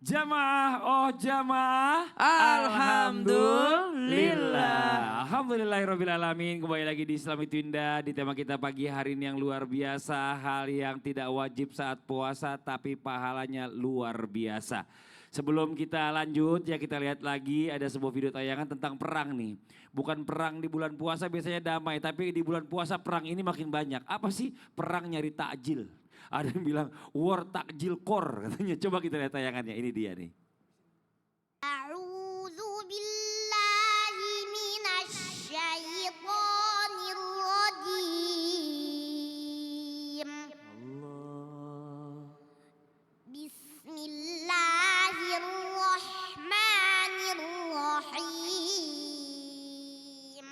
Jamaah, oh jamaah. Alhamdulillah. Alhamdulillahirrabbilalamin. Kembali lagi di Islam Itu Indah. Di tema kita pagi hari ini yang luar biasa. Hal yang tidak wajib saat puasa tapi pahalanya luar biasa. Sebelum kita lanjut ya kita lihat lagi ada sebuah video tayangan tentang perang nih. Bukan perang di bulan puasa biasanya damai. Tapi di bulan puasa perang ini makin banyak. Apa sih? Perang nyari takjil. Ada yang bilang war takjil kor katanya. Coba kita lihat tayangannya. Ini dia nih. A'udzu billahi minasy syaithanir rajim. Bismillahirrahmanirrahim.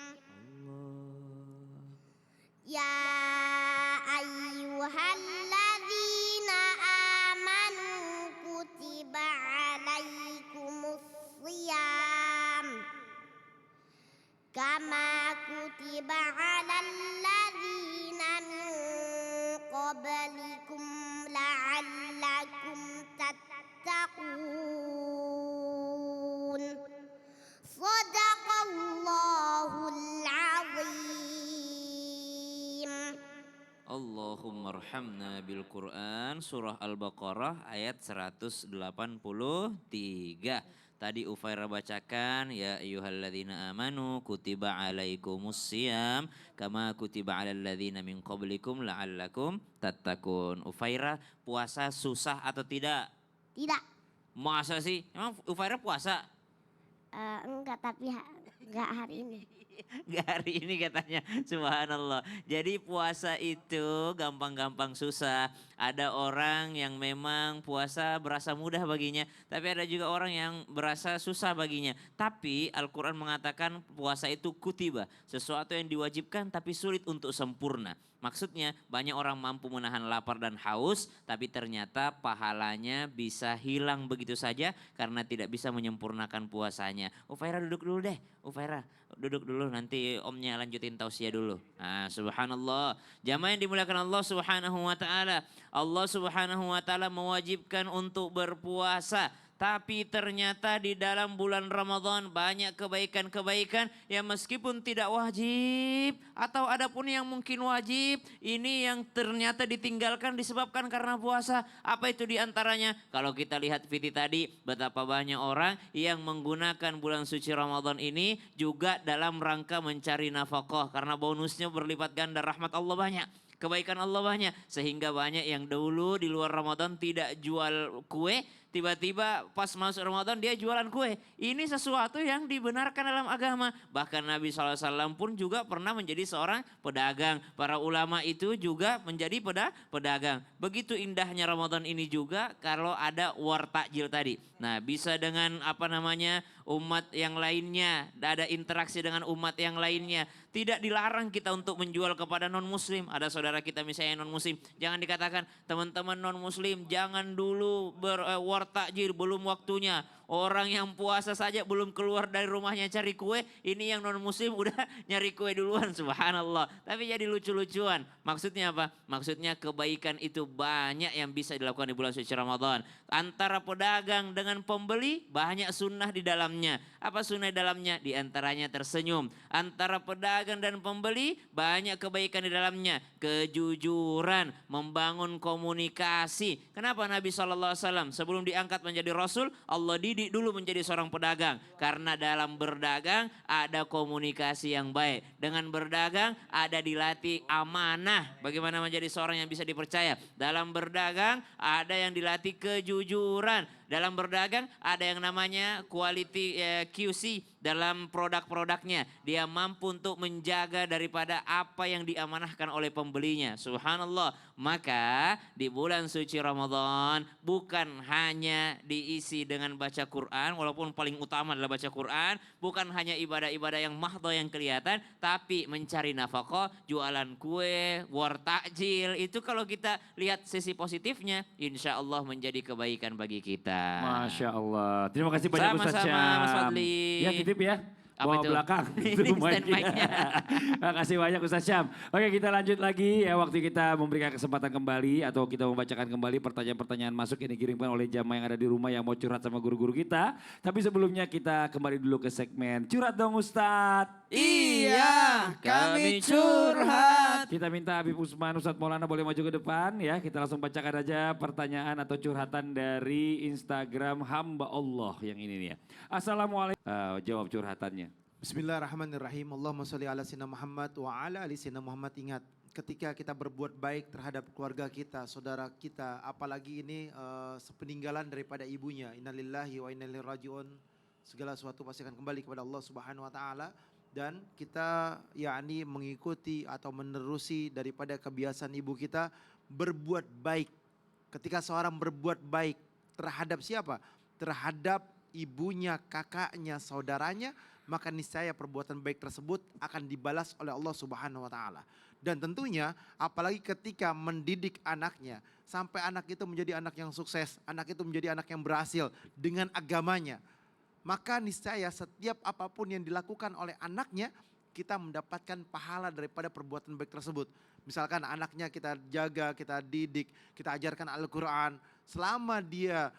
Ya ayyuhalladzina amanu kutiba alaikumus shiyam kama kutiba alal ladzina min qablikum la'allakum tattaqun. Shadaqallahul azim. Allahumma arhamna bil Quran, surah Al-Baqarah ayat 183. Tadi Ufairah bacakan, ya ayyuhalladzina amanu kutiba alaikumus siyam kama kutiba alal ladzina min qablikum la'allakum tattaqun. Ufairah, puasa susah atau tidak? Tidak, Masa sih? Emang Ufairah puasa? enggak, tapi enggak hari ini. Gak hari ini katanya, subhanallah. Jadi puasa itu gampang-gampang susah. Ada orang yang memang puasa berasa mudah baginya. Tapi ada juga orang yang berasa susah baginya. Tapi Al-Quran mengatakan puasa itu kutiba. Sesuatu yang diwajibkan tapi sulit untuk sempurna. Maksudnya banyak orang mampu menahan lapar dan haus. Tapi ternyata pahalanya bisa hilang begitu saja. Karena tidak bisa menyempurnakan puasanya. Ufairah duduk dulu deh, Ufairah. Duduk dulu nanti omnya lanjutin tausiah dulu. Nah, subhanallah. Jamaah yang dimuliakan Allah subhanahu wa ta'ala. Allah subhanahu wa ta'ala mewajibkan untuk berpuasa. Tapi ternyata di dalam bulan Ramadan banyak kebaikan-kebaikan yang meskipun tidak wajib. Atau ada pun yang mungkin wajib. Ini yang ternyata ditinggalkan disebabkan karena puasa. Apa itu diantaranya? Kalau kita lihat video tadi betapa banyak orang yang menggunakan bulan suci Ramadan ini juga dalam rangka mencari nafkah. Karena bonusnya berlipat ganda, rahmat Allah banyak. Kebaikan Allah banyak. Sehingga banyak yang dulu di luar Ramadan tidak jual kue. Tiba-tiba pas masuk Ramadan dia jualan kue. Ini sesuatu yang dibenarkan dalam agama. Bahkan Nabi SAW pun juga pernah menjadi seorang pedagang. Para ulama itu juga menjadi pedagang. Begitu indahnya Ramadan ini juga kalau ada war takjil tadi. Nah, bisa dengan umat yang lainnya. Ada interaksi dengan umat yang lainnya. Tidak dilarang kita untuk menjual kepada non-muslim. Ada saudara kita misalnya non-muslim. Jangan dikatakan teman-teman non-muslim jangan dulu war takjil, belum waktunya. Orang yang puasa saja belum keluar dari rumahnya cari kue. Ini yang non muslim udah nyari kue duluan, subhanallah. Tapi jadi lucu-lucuan. Maksudnya apa? Maksudnya kebaikan itu banyak yang bisa dilakukan di bulan suci Ramadan. Antara pedagang dengan pembeli banyak sunnah di dalamnya. Apa sunnah di dalamnya? Di antaranya tersenyum. Antara pedagang dan pembeli banyak kebaikan di dalamnya. Kejujuran, membangun komunikasi. Kenapa Nabi SAW sebelum diangkat menjadi Rasul, Allah didik dulu menjadi seorang pedagang. Karena dalam berdagang ada komunikasi yang baik. Dengan berdagang ada dilatih amanah. Bagaimana menjadi seorang yang bisa dipercaya. Dalam berdagang ada yang dilatih kejujuran. Dalam berdagang ada yang namanya quality QC dalam produk-produknya. Dia mampu untuk menjaga daripada apa yang diamanahkan oleh pembelinya. Subhanallah. Maka di bulan suci Ramadan bukan hanya diisi dengan baca Quran. Walaupun paling utama adalah baca Quran. Bukan hanya ibadah-ibadah yang mahdoh yang kelihatan. Tapi mencari nafkah, jualan kue, war takjil. Itu kalau kita lihat sisi positifnya. Insya Allah menjadi kebaikan bagi kita. Masya Allah. Terima kasih banyak Ustaz Sama-sama Syam. Mas Fadli. Ya titip ya. Apa bawa itu? belakang Ini itu stand mic-nya. mic-nya. Makasih banyak Ustaz Syam. Oke kita lanjut lagi ya waktu kita memberikan kesempatan kembali atau kita membacakan kembali pertanyaan-pertanyaan masuk yang dikirimkan oleh jamaah yang ada di rumah yang mau curhat sama guru-guru kita. Tapi sebelumnya kita kembali dulu ke segmen Curhat Dong Ustadz. Iya, kami curhat. Kita minta Habib Usman, Ustadz Maulana boleh maju ke depan ya. Kita langsung bacakan aja pertanyaan atau curhatan dari Instagram hamba Allah yang ini nih ya. Assalamualaikum. Jawab curhatannya. Bismillahirrahmanirrahim. Allahumma sholli ala sayyidina Muhammad wa ala ali sayyidina Muhammad. Ingat, ketika kita berbuat baik terhadap keluarga kita, saudara kita, apalagi ini sepeninggalan daripada ibunya. Innalillahi wa inna ilaihi rajiun. Segala sesuatu pasti akan kembali kepada Allah Subhanahu wa taala dan kita yakni mengikuti atau menerusi daripada kebiasaan ibu kita berbuat baik. Ketika seorang berbuat baik terhadap siapa? Terhadap ibunya, kakaknya, saudaranya, maka niscaya perbuatan baik tersebut akan dibalas oleh Allah Subhanahu wa taala. Dan tentunya apalagi ketika mendidik anaknya sampai anak itu menjadi anak yang sukses, anak itu menjadi anak yang berhasil dengan agamanya. Maka niscaya setiap apapun yang dilakukan oleh anaknya kita mendapatkan pahala daripada perbuatan baik tersebut. Misalkan anaknya kita jaga, kita didik, kita ajarkan Al-Quran. Selama dia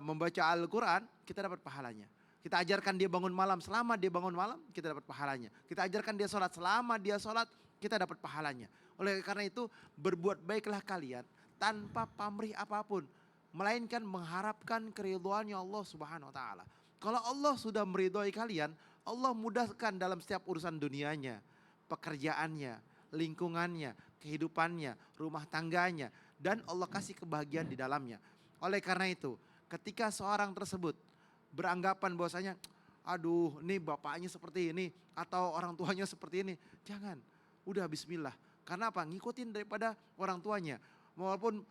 membaca Al-Quran, kita dapat pahalanya. Kita ajarkan dia bangun malam, selama dia bangun malam, kita dapat pahalanya. Kita ajarkan dia sholat, selama dia sholat, kita dapat pahalanya. Oleh karena itu, berbuat baiklah kalian tanpa pamrih apapun. Melainkan mengharapkan keridhaannya Allah Subhanahu wa taala. Kalau Allah sudah meridhoi kalian, Allah mudahkan dalam setiap urusan dunianya, pekerjaannya, lingkungannya, kehidupannya, rumah tangganya, dan Allah kasih kebahagiaan di dalamnya. Oleh karena itu, ketika seorang tersebut beranggapan bahwasanya, aduh ini bapaknya seperti ini, atau orang tuanya seperti ini, jangan, udah bismillah. Karena apa? Ngikutin daripada orang tuanya. Walaupun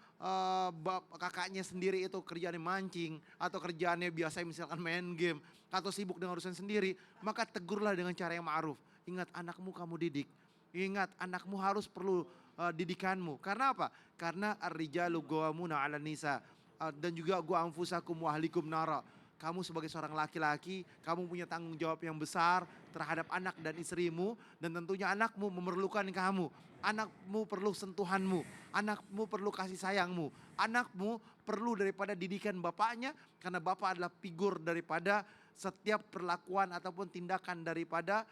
kakaknya sendiri itu kerjaannya mancing, atau kerjaannya biasa misalkan main game, atau sibuk dengan urusan sendiri, maka tegurlah dengan cara yang ma'ruf. Ingat anakmu kamu didik, ingat anakmu harus perlu didikanmu. Karena apa? Karena ar-rijalu qawwamuna 'alan nisa. Dan juga gua anfusakum wa ahlikum nara. Kamu sebagai seorang laki-laki, kamu punya tanggung jawab yang besar terhadap anak dan istrimu. Dan tentunya anakmu memerlukan kamu. Anakmu perlu sentuhanmu. Anakmu perlu kasih sayangmu. Anakmu perlu daripada didikan bapaknya. Karena bapak adalah figur daripada setiap perlakuan ataupun tindakan daripada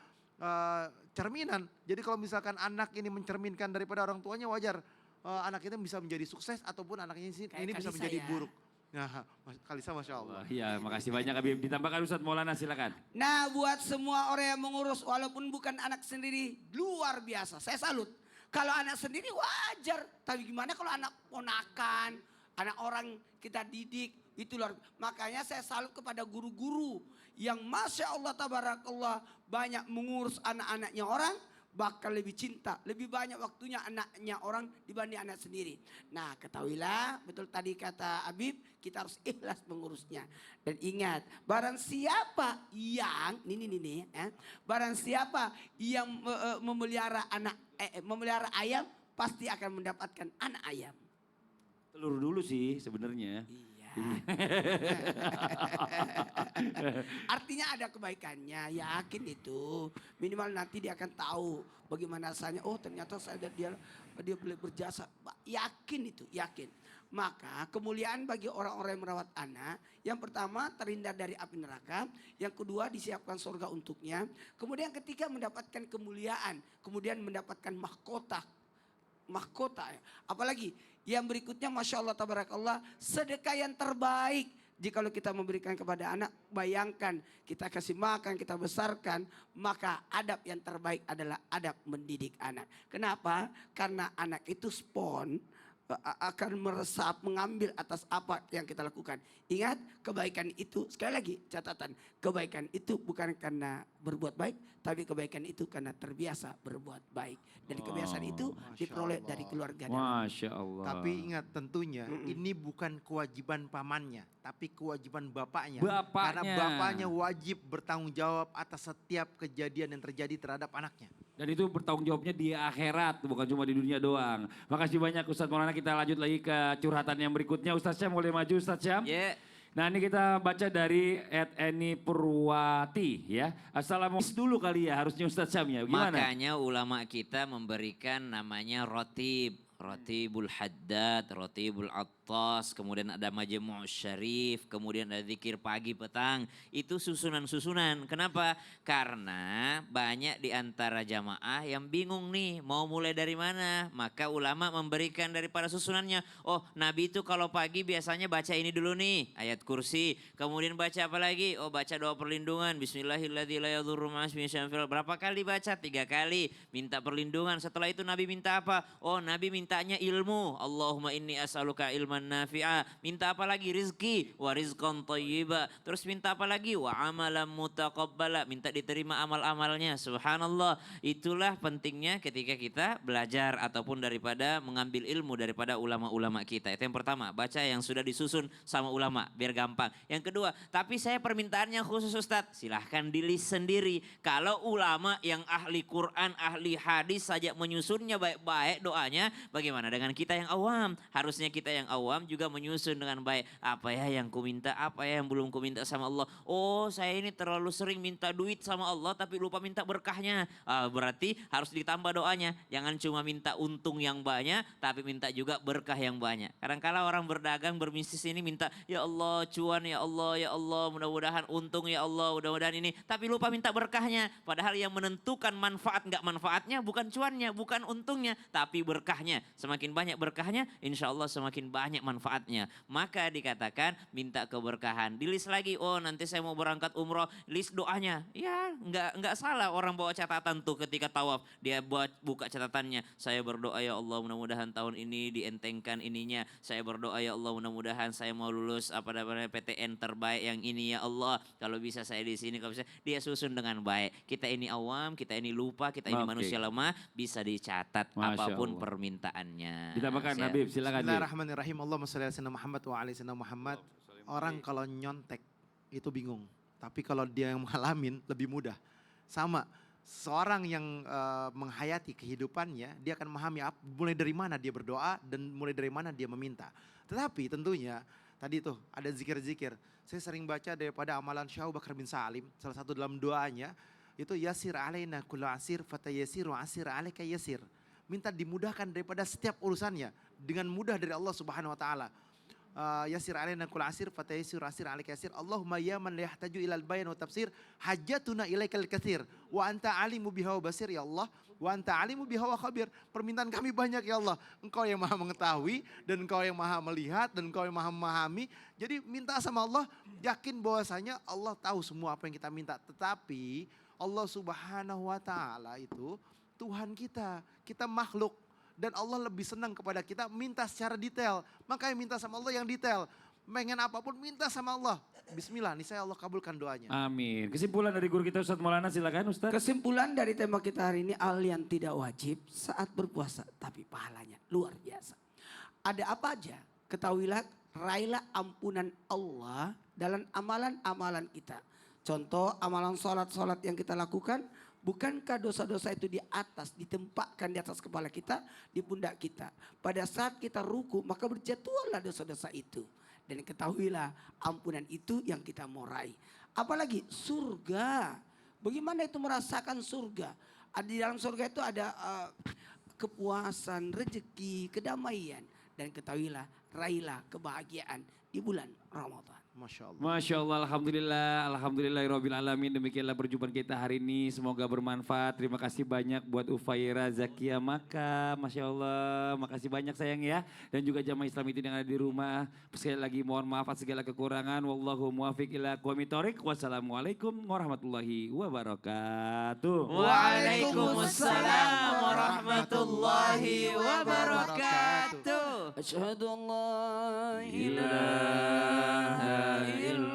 cerminan. Jadi kalau misalkan anak ini mencerminkan daripada orang tuanya, wajar. Anak itu bisa menjadi sukses ataupun anaknya ini bisa menjadi buruk. Nah, Kalisa Masya Allah. Iya makasih banyak Habib. Ditambahkan Ustadz Maulana silakan. Nah buat semua orang yang mengurus walaupun bukan anak sendiri luar biasa. Saya salut. Kalau anak sendiri wajar. Tapi gimana kalau anak ponakan, anak orang kita didik itu luar. Makanya saya salut kepada guru-guru yang Masya Allah tabarakallah banyak mengurus anak-anaknya orang. Bakal lebih cinta, lebih banyak waktunya anaknya orang dibanding anak sendiri. Nah ketahuilah, betul tadi kata Habib, kita harus ikhlas mengurusnya. Dan ingat, barang siapa yang, barang siapa yang memelihara ayam, pasti akan mendapatkan anak ayam. Telur dulu sih sebenarnya. Iya. Artinya ada kebaikannya, yakin itu. Minimal nanti dia akan tahu bagaimana rasanya. Oh ternyata dia boleh berjasa. Yakin itu, yakin. Maka kemuliaan bagi orang-orang yang merawat anak. Yang pertama terhindar dari api neraka. Yang kedua disiapkan surga untuknya. Kemudian ketika mendapatkan kemuliaan. Kemudian mendapatkan mahkota. Apalagi yang berikutnya Masya Allah tabarakallah sedekah yang terbaik. Jikalau kita memberikan kepada anak, bayangkan kita kasih makan, kita besarkan, maka adab yang terbaik adalah adab mendidik anak. Kenapa? Karena anak itu akan meresap, mengambil atas apa yang kita lakukan. Ingat, kebaikan itu, sekali lagi catatan, kebaikan itu bukan karena berbuat baik, tapi kebaikan itu karena terbiasa berbuat baik. Dan kebiasaan itu diperoleh dari keluarga. Masya Allah. Tapi ingat tentunya ini bukan kewajiban pamannya, tapi kewajiban bapaknya. Bapaknya. Karena bapaknya wajib bertanggung jawab atas setiap kejadian yang terjadi terhadap anaknya. Dan itu bertanggung jawabnya di akhirat, bukan cuma di dunia doang. Makasih banyak Ustadz Maulana, kita lanjut lagi ke curhatan yang berikutnya. Ustadz Syam boleh maju Ustadz Syam? Ya. Nah ini kita baca dari Eni Purwati ya. Assalamualaikum dulu kali ya harusnya Ustadz Syam ya. Gimana? Makanya ulama kita memberikan namanya rotib. Rotibul Haddad, Rotibul Attas, kemudian ada Majmu' Syarif, kemudian ada zikir pagi petang. Itu susunan-susunan. Kenapa? Karena banyak di antara jamaah yang bingung nih mau mulai dari mana. Maka ulama memberikan daripada susunannya. Oh Nabi itu kalau pagi biasanya baca ini dulu nih, ayat kursi. Kemudian baca apa lagi? Oh baca doa perlindungan. Bismillahirrahmanirrahim. Berapa kali baca? 3 kali. Minta perlindungan. Setelah itu Nabi minta apa? Oh Nabi mintanya ilmu. Allahumma inni as'aluka ilman nafi'a. Minta apa lagi? Rizki. Wa rizqan thayyiba. Terus minta apa lagi? Wa amalan mutaqabbala. Minta diterima amal-amalnya. Subhanallah. Itulah pentingnya ketika kita belajar ataupun daripada mengambil ilmu daripada ulama-ulama kita. Itu yang pertama. Baca yang sudah disusun sama ulama. Biar gampang. Yang kedua. Tapi saya permintaannya khusus Ustadz. Silahkan di-list sendiri. Kalau ulama yang ahli Quran, ahli hadis saja menyusunnya baik-baik doanya. Bagaimana dengan kita yang awam? Harusnya kita yang awam juga menyusun dengan baik. Apa ya yang kuminta, apa ya yang belum kuminta sama Allah. Oh saya ini terlalu sering minta duit sama Allah tapi lupa minta berkahnya. Berarti harus ditambah doanya. Jangan cuma minta untung yang banyak tapi minta juga berkah yang banyak. Kadang-kala orang berdagang, berbisnis ini minta ya Allah cuan ya Allah mudah-mudahan untung ya Allah mudah-mudahan ini. Tapi lupa minta berkahnya. Padahal yang menentukan manfaat nggak manfaatnya bukan cuannya, bukan untungnya tapi berkahnya. Semakin banyak berkahnya, insya Allah semakin banyak manfaatnya. Maka dikatakan minta keberkahan. Di list lagi, oh nanti saya mau berangkat umroh, list doanya. Ya nggak salah orang bawa catatan tuh ketika tawaf. Dia buka catatannya. Saya berdoa ya Allah mudah-mudahan tahun ini dientengkan ininya. Saya berdoa ya Allah mudah-mudahan saya mau lulus apa namanya PTN terbaik yang ini ya Allah. Kalau bisa saya di sini, kalau bisa dia susun dengan baik. Kita ini awam, kita ini lupa, kita ini Oke. manusia lemah, bisa dicatat Masya apapun Allah. permintaannya. Ditambahkan Siap. Habib, silakan Habib. Bismillahirrahmanirrahim. Allahumma sholli ala sayyidina Muhammad wa ala sayyidina Muhammad. Orang kalau nyontek itu bingung. Tapi kalau dia yang menghalamin lebih mudah. Sama, seorang yang menghayati kehidupannya, dia akan memahami mulai dari mana dia berdoa dan mulai dari mana dia meminta. Tetapi tentunya tadi tuh ada zikir-zikir. Saya sering baca daripada amalan Syekh Abu Bakar bin Salim. Salah satu dalam doanya itu yasir alaina kullu asir fatayasiru asir alaika yasir. Minta dimudahkan daripada setiap urusannya dengan mudah dari Allah Subhanahu wa taala. Yasir alaina kullu asir fatayasiru asir alaika yasir. Allahumma ya man la yahtaju ilal bayan wa tafsir hajatuna ilaikal katsir wa anta alimu biha wa basir ya Allah wa anta alimu biha wa khabir. Permintaan kami banyak ya Allah. Engkau yang Maha mengetahui dan Engkau yang Maha melihat dan Engkau yang Maha memahami. Jadi minta sama Allah, yakin bahwasanya Allah tahu semua apa yang kita minta. Tetapi Allah Subhanahu wa taala itu Tuhan kita makhluk. Dan Allah lebih senang kepada kita minta secara detail. Makanya minta sama Allah yang detail. Pengen apapun minta sama Allah. Bismillah, nih saya Allah kabulkan doanya. Amin. Kesimpulan dari guru kita Ustadz Maulana silakan Ustadz. Kesimpulan dari tema kita hari ini, hal yang tidak wajib saat berpuasa tapi pahalanya luar biasa. Ada apa aja? Ketahuilah, raihlah ampunan Allah dalam amalan-amalan kita. Contoh amalan sholat yang kita lakukan, bukankah dosa-dosa itu di atas, ditempatkan di atas kepala kita, di pundak kita. Pada saat kita ruku, maka berjatuhlah dosa-dosa itu. Dan ketahuilah ampunan itu yang kita mau raih. Apalagi surga. Bagaimana itu merasakan surga? Di dalam surga itu ada kepuasan, rezeki, kedamaian. Dan ketahuilah, raihlah kebahagiaan di bulan Ramadan. Masya Allah. Masya Allah, Alhamdulillah, Alhamdulillahirabbil alamin. Demikianlah perjumpaan kita hari ini. Semoga bermanfaat. Terima kasih banyak buat Ufaira Zakia Maka. Masya Allah, makasih banyak sayang ya. Dan juga jamaah Islam itu yang ada di rumah. Sekali lagi mohon maaf atas segala kekurangan. Wallahu muwafiq ila aqwamit thoriq. Wassalamualaikum warahmatullahi wabarakatuh. Waalaikumsalam warahmatullahi wabarakatuh. Asyhadu an la ilaha illallah.